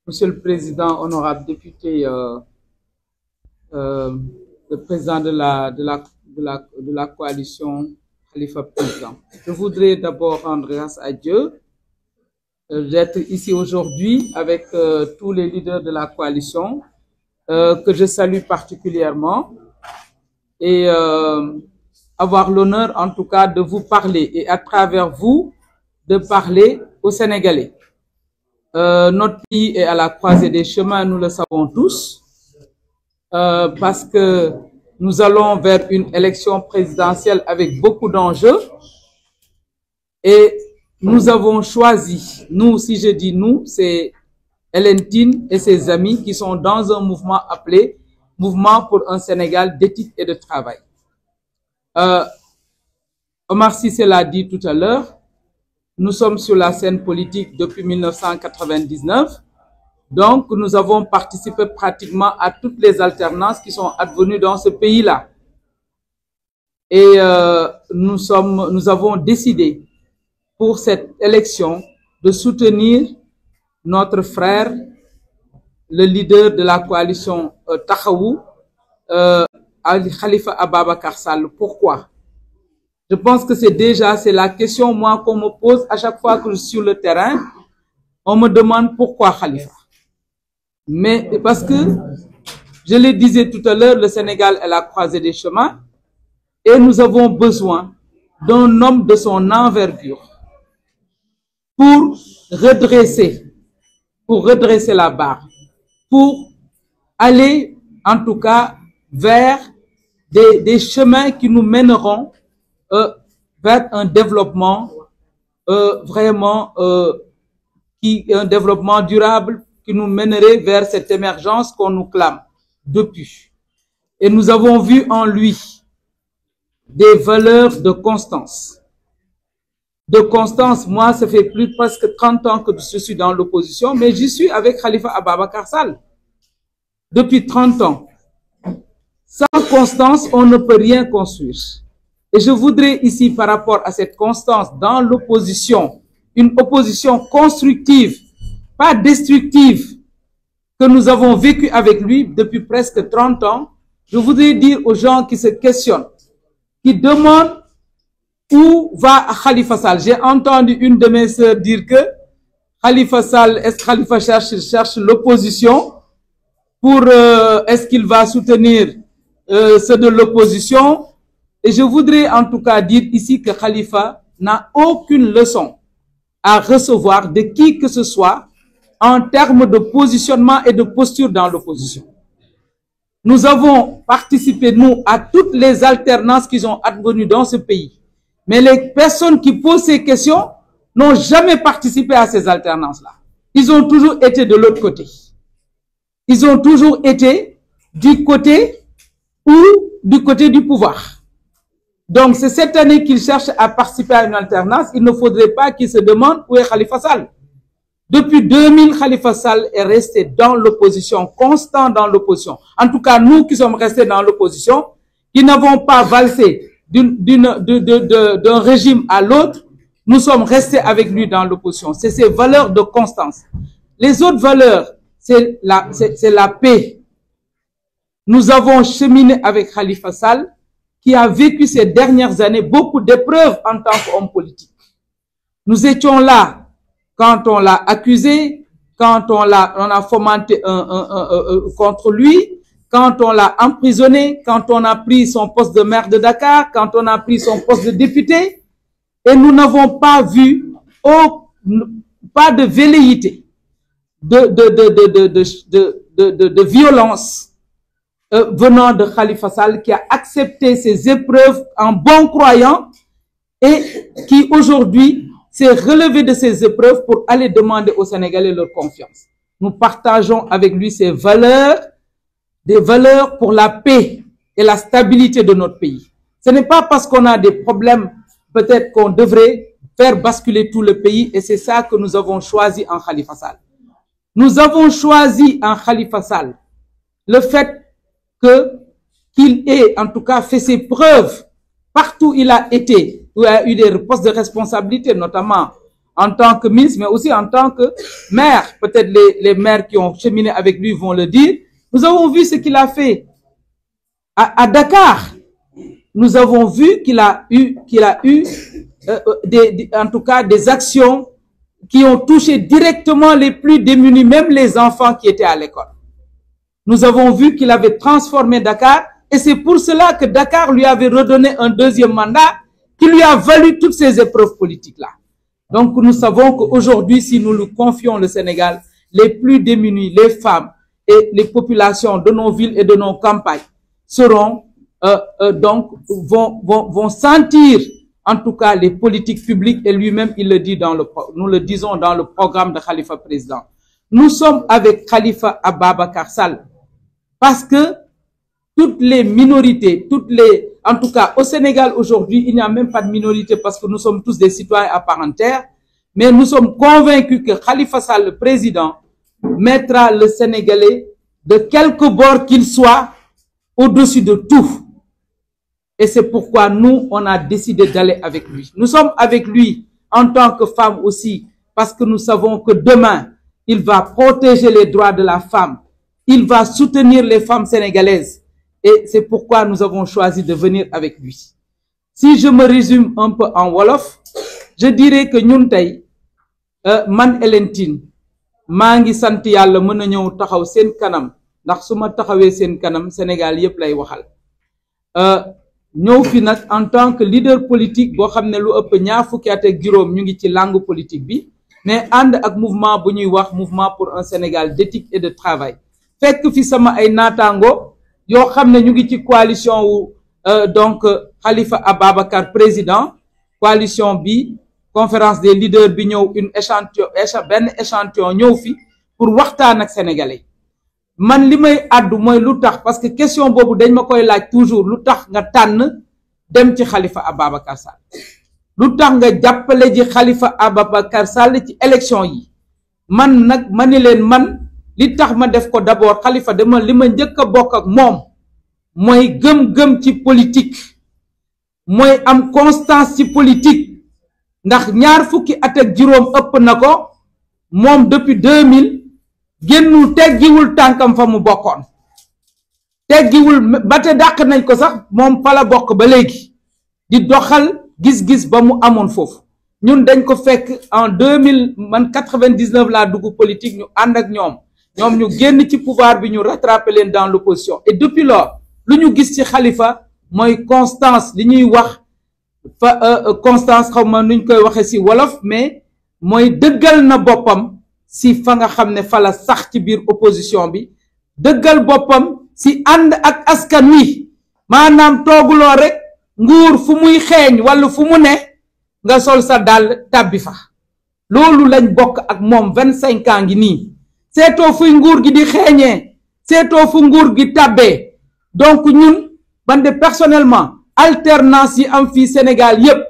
Monsieur le Président, honorable député, le président de la coalition Khalifa Président. Je voudrais d'abord rendre grâce à Dieu d'être ici aujourd'hui avec tous les leaders de la coalition que je salue particulièrement et avoir l'honneur en tout cas de vous parler et à travers vous de parler aux Sénégalais. Notre pays est à la croisée des chemins, nous le savons tous, parce que nous allons vers une élection présidentielle avec beaucoup d'enjeux et nous avons choisi, nous, si je dis nous, c'est Hélène Tine et ses amis qui sont dans un mouvement appelé Mouvement pour un Sénégal d'éthique et de travail. Omar Cissé l'a dit tout à l'heure, nous sommes sur la scène politique depuis 1999, donc nous avons participé pratiquement à toutes les alternances qui sont advenues dans ce pays-là. Et nous avons décidé pour cette élection de soutenir notre frère, le leader de la coalition Taxawu, Khalifa Ababacar Sall. Pourquoi? Je pense que c'est la question, moi, qu'on me pose à chaque fois que je suis sur le terrain. On me demande pourquoi Khalifa. Mais parce que, je le disais tout à l'heure, le Sénégal est à la croisée des chemins et nous avons besoin d'un homme de son envergure pour redresser la barre, pour aller, en tout cas, vers des chemins qui nous mèneront vers un développement un développement durable qui nous mènerait vers cette émergence qu'on nous clame depuis. Et nous avons vu en lui des valeurs de constance. De constance, moi, ça fait presque 30 ans que je suis dans l'opposition, mais j'y suis avec Khalifa Ababacar Sall depuis 30 ans. Sans constance, on ne peut rien construire. Et je voudrais ici, par rapport à cette constance dans l'opposition, une opposition constructive, pas destructive, que nous avons vécu avec lui depuis presque 30 ans, je voudrais dire aux gens qui se questionnent, qui demandent où va Khalifa Sall. J'ai entendu une de mes sœurs dire que Khalifa Sall, est-ce que Khalifa cherche l'opposition pour, est-ce qu'il va soutenir ceux de l'opposition? Et je voudrais en tout cas dire ici que Khalifa n'a aucune leçon à recevoir de qui que ce soit en termes de positionnement et de posture dans l'opposition. Nous avons participé, nous, à toutes les alternances qui sont advenues dans ce pays. Mais les personnes qui posent ces questions n'ont jamais participé à ces alternances-là. Ils ont toujours été de l'autre côté. Ils ont toujours été du côté du pouvoir. Donc, c'est cette année qu'il cherche à participer à une alternance. Il ne faudrait pas qu'il se demande où est Khalifa Sall. Depuis 2000, Khalifa Sall est resté dans l'opposition, constant dans l'opposition. En tout cas, nous qui sommes restés dans l'opposition, qui n'avons pas valsé d'un régime à l'autre, nous sommes restés avec lui dans l'opposition. C'est ces valeurs de constance. Les autres valeurs, c'est la paix. Nous avons cheminé avec Khalifa Sall, qui a vécu ces dernières années beaucoup d'épreuves en tant qu'homme politique. Nous étions là quand on l'a accusé, quand on a fomenté contre lui, quand on l'a emprisonné, quand on a pris son poste de maire de Dakar, quand on a pris son poste de député, et nous n'avons pas vu pas de velléité, de violence venant de Khalifa Sall, qui a accepté ces épreuves en bon croyant et qui aujourd'hui s'est relevé de ces épreuves pour aller demander aux Sénégalais leur confiance. Nous partageons avec lui ces valeurs, des valeurs pour la paix et la stabilité de notre pays. Ce n'est pas parce qu'on a des problèmes, peut-être qu'on devrait faire basculer tout le pays, et c'est ça que nous avons choisi en Khalifa Sall. Nous avons choisi en Khalifa Sall le fait qu'il ait en tout cas fait ses preuves partout où il a été, où il a eu des postes de responsabilité, notamment en tant que ministre, mais aussi en tant que maire. Peut-être les maires qui ont cheminé avec lui vont le dire. Nous avons vu ce qu'il a fait à Dakar. Nous avons vu qu'il a eu en tout cas des actions qui ont touché directement les plus démunis, même les enfants qui étaient à l'école. Nous avons vu qu'il avait transformé Dakar et c'est pour cela que Dakar lui avait redonné un deuxième mandat qui lui a valu toutes ces épreuves politiques-là. Donc nous savons qu'aujourd'hui, si nous lui confions le Sénégal, les plus démunis, les femmes et les populations de nos villes et de nos campagnes seront vont sentir en tout cas les politiques publiques et lui-même il le dit nous le disons dans le programme de Khalifa président. Nous sommes avec Khalifa Ababacar Sall parce que toutes les minorités, en tout cas au Sénégal aujourd'hui, il n'y a même pas de minorité parce que nous sommes tous des citoyens à part entière, mais nous sommes convaincus que Khalifa Sall, le président, mettra le Sénégalais de quelque bord qu'il soit au-dessus de tout. Et c'est pourquoi nous, on a décidé d'aller avec lui. Nous sommes avec lui en tant que femme aussi, parce que nous savons que demain, il va protéger les droits de la femme. Il va soutenir les femmes sénégalaises. Et c'est pourquoi nous avons choisi de venir avec lui. Si je me résume un peu en wolof, je dirais que ñun tay man Hélène Tine maa ngi sant Yàlla mën a ñëw taxaw seen kanam ndax su ma taxawee seen kanam Sénégal yépp lay waxal. Ñëw fi nag en tant que leader politique boo xam ne lu ëpp ñaar fukki at ak juróom ñu ngi ci langue politique bi mais ànd ak mouvement bu ñuy wax mouvement pour un Sénégal d'éthique et de travail fekk fi sama ay naataango yoo xam ne ñu ngi ci coalition wu donc Khalifa Ababacar président coalition bi conférence des leaders bi ñëw benn échantillon ñëw fi pour waxtaan ak sénégalais man li may àddu mooy lu tax parce que question boobu dañ ma koy laaj toujours lu tax nga tànn dem ci Khalifa Ababacar Sall lu tax nga jàppale ji Khalifa Ababacar Sall ci élection yi man nag ma ni leen man li tax ma def ko d'abord Khalifa dama li ma njëkk a bokk ak moom mooy gëm-gëm ci politique mooy am constance ci politique ndax ñaar fukki at ak juróom ëpp na ko moom depuis 2000 génnul teggiwul tànkam fa mu bokkoon teggiwul ba te dàq nañ ko sax moom fa la bokk ba léegi di doxal gis-gis ba mu amoon foofu ñun dañ ko fekk en 2000 man 99 laa dugg politique ñu ànd ak ñoom ñu génn ci pouvoir bi ñu rattraper leen dans l'opposition et depuis lors lu ñu gis ci Khalifa mooy constance li ñuy wax constance xaw ma nuñ koy waxe ci wolof mais mooy dëggal na boppam si fa nga xam ne fa la sax ci biir opposition bi dëggal boppam si ànd ak askan wi maanaam tooguloo rek nguur fu muy xeeñ wala fu mu ne nga sol sa dàll tàbbi fa loolu lañ bokk ak moom 25 ans ngi nii seetoo fuy nguur gi di xeeñee seetoo fu nguur gi tàbbee donc ñun man de personnellement alternance yi am fii Sénégal yépp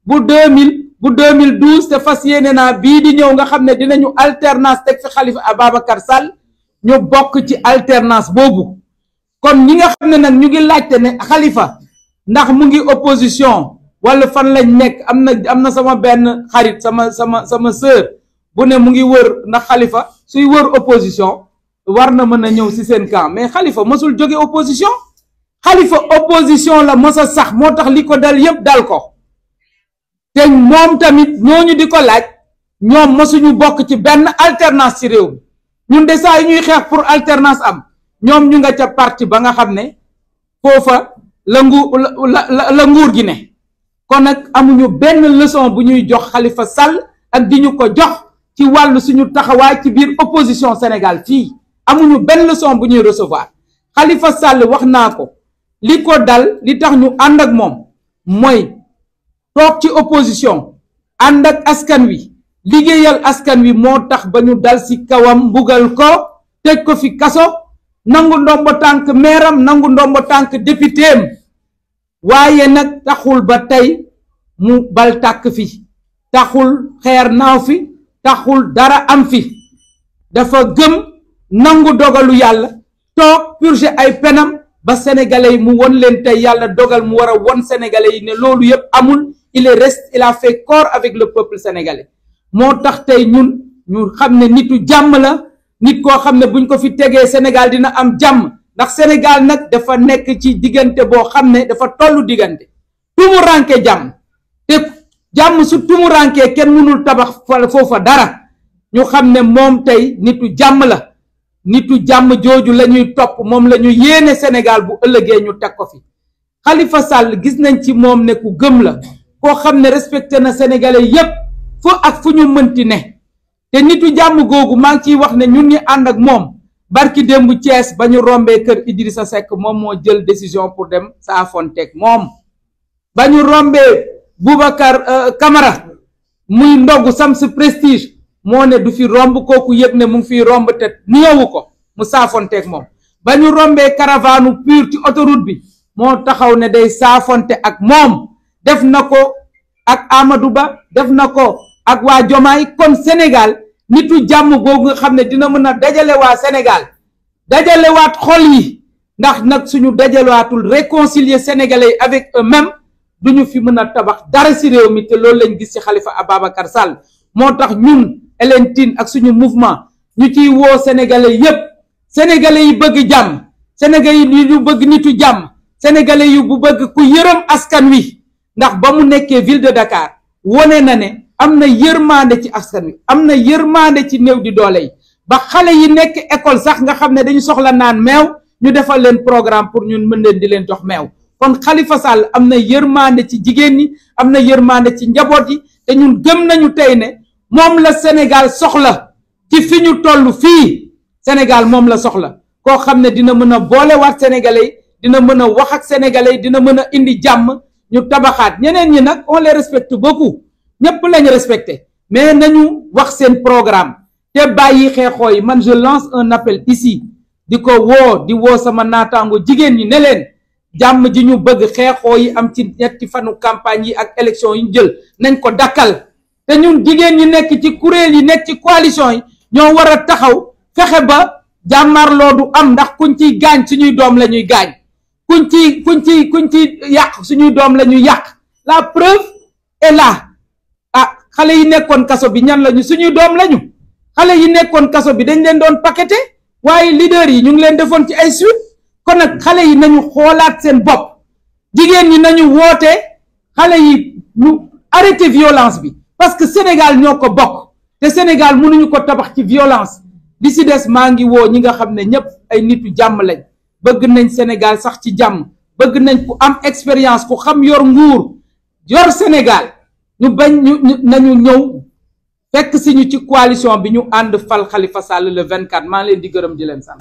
bu 2012 te fas yéene naa bii di ñëw nga xam ne dinañu alternance teg fi Khalifa Ababacar Sall ñu bokk ci alternance boobu kon ñi nga xam ne nag ñu ngi laajte ne Khalifa ndax mu ngi opposition wala fan lañ nekk am na sama benn xarit sama sœur bu ne mu ngi wër ndax Khalifa suy wër opposition war na mën a ñëw ci seen camp mais Khalifa mësul jóge opposition Khalifa opposition la mos a sax moo tax li ko dal yépp dal ko te moom tamit ñooñu di ko laaj ñoom mosuñu bokk ci benn alternance ci réew mi ñun de saa yi ñuy xeex pour alternance am ñoom ñu nga ca parti ba nga xam ne foofa la nguur gi ne kon nag amuñu benn leçon bu ñuy jox Khalifa Sall ak di ñu ko jox ci wàllu suñu taxawaay ci biir opposition Sénégal fii amuñu benn leçon bu ñuy recevoir Khalifa Sall wax naa ko li ko dal li tax ñu ànd ak moom mooy toog ci opposition ànd ak askan wi liggéeyal askan wi moo tax ba ñu dal ci kawam mbugal ko tëj ko fi kaso nangu ndombo tànk meeram nangu ndombo tànk députéem waaye nag taxul ba tey mu bal tàkk fi taxul xeer naaw fi taxul dara am fi dafa gëm nangu dogalu yàlla toog purger ay penam ba sénégalais yi mu won leen tey yàlla dogal mu war a won sénégalais yi ne loolu yépp amul il a fait corps avec le peuple sénégalais moo tax tey ñun ñu xam ne nitu jàmm la, nit koo xam ne buñ ko fi tegee Sénégal dina am jàmm, ndax Sénégal nag dafa nekk ci diggante boo xam ne dafa tollu diggante tumuranke jàmm, te jàmm su tumuranke kenn mënul tabax foofa dara. ñu xam ne moom tey nitu jàmm la, nitu jàmm jooju la ñuy topp, moom la ñu yéene Sénégal bu ëllëgee ñu teg ko fi. Khalifa Sall gis nañ ci moom ne ku gëm la, koo xam ne respecté na sénégalais yépp fu ak fu ñu mënti ne, te nitu jàmm googu maa ngi ciy wax ne ñun ñi ànd ak moom barki démb Thiès ba ñu rombee kër Idrissa Seck moom moo jël décision pour dem saafonteeg moom. ba ñu rombee Boubacar Camara muy ndogu Sams Prestige moo ne du fi romb, kooku yëg ne mu ngi fiy romb te nuyowu ko mu saafonteeg moom. ba ñu rombee caravane pur ci autoroute bi moo taxaw ne day saafonte ak moom. def na ko ak Amadou Ba, def na ko ak waa Jomaay. kon Sénégal nitu jàmm googu nga xam ne dina mën a dajale waa Sénégal, dajalewaat xol yi, ndax nag suñu dajalewaatul réconcilier sénégalais avec eux-mêmes duñu fi mën a tabax dara ci réew mi, te loolu lañ gis ci Khalifa Ababacar Sall. moo tax ñun Hélène Tine ak suñu mouvement ñu ciy woo sénégalais yépp, sénégalais yi bëgg jàmm, sénégalais yi ñu bëgg nitu jàmm, sénégalais yu bu bëgg ku yërëm askan wi, ndax ba mu nekkee ville de Dakar wone na ne am na yërmande ci askan wi, am na yërmande ci néew di doole yi, ba xale yi nekk école sax nga xam ne dañu soxla naan meew ñu defal leen programme pour ñun mën leen di leen jox meew. kon Khalifa Sall am na yërmande ci jigéen ñi, am na yërmande ci njaboot yi, te ñun gëm nañu tey ne moom la Sénégal soxla ci fi ñu toll fii. Sénégal moom la soxla, koo xam ne dina mën a boolewaat sénégalais, dina mën a wax ak sénégalais, dina mën a indi jàmm ñu tabaxaat. ñeneen ñi nag on les respecte beaucoup, ñëpp lañu respecté, mais nañu wax seen programme te bàyyi xeexoo yi. man je lance un appel ici di ko di woo sama naataango jigéen ñi ne leen jàmm ji ñu bëgg, xeexoo yi am ci ñetti fanu campagne yi ak élection yi ñu jël nañ ko dakkal. te ñun jigéen ñi nekk ci kuréel yi, nekk ci coalition yi, ñoo war a taxaw fexe ba jàmmarloo du am, ndax kuñ ciy gaañ suñuy doom la ñuy gaañ, kuñ ci yàq suñuy doom la ñuy yàq. la preuve est là. xale yi nekkoon kaso bi ñan lañu? suñuy doom lañu. xale yi nekkoon kaso bi dañ leen doon paqueté, waaye leader yi ñu ngi leen defoon ci ay suite. kon nag xale yi nañu xoolaat seen bopp, jigéen ñi nañu woote, xale yi ñu arrêté violence bi, parce que Sénégal ñoo ko bokk, te Sénégal mënuñu ko tabax ci violence. li ci des maa ngi woo ñi nga xam ne ñëpp ay nitu jàmm lañ, bëgg nañ Sénégal sax ci jàmm, bëgg nañ ku am expérience, ku xam yor nguur, yor Sénégal. ñu bañ nañu ñëw fekk si ñu ci coalition bi ñu ànd fal Khalifa Sall le 24. maa ngi leen di gërëm di leen sant.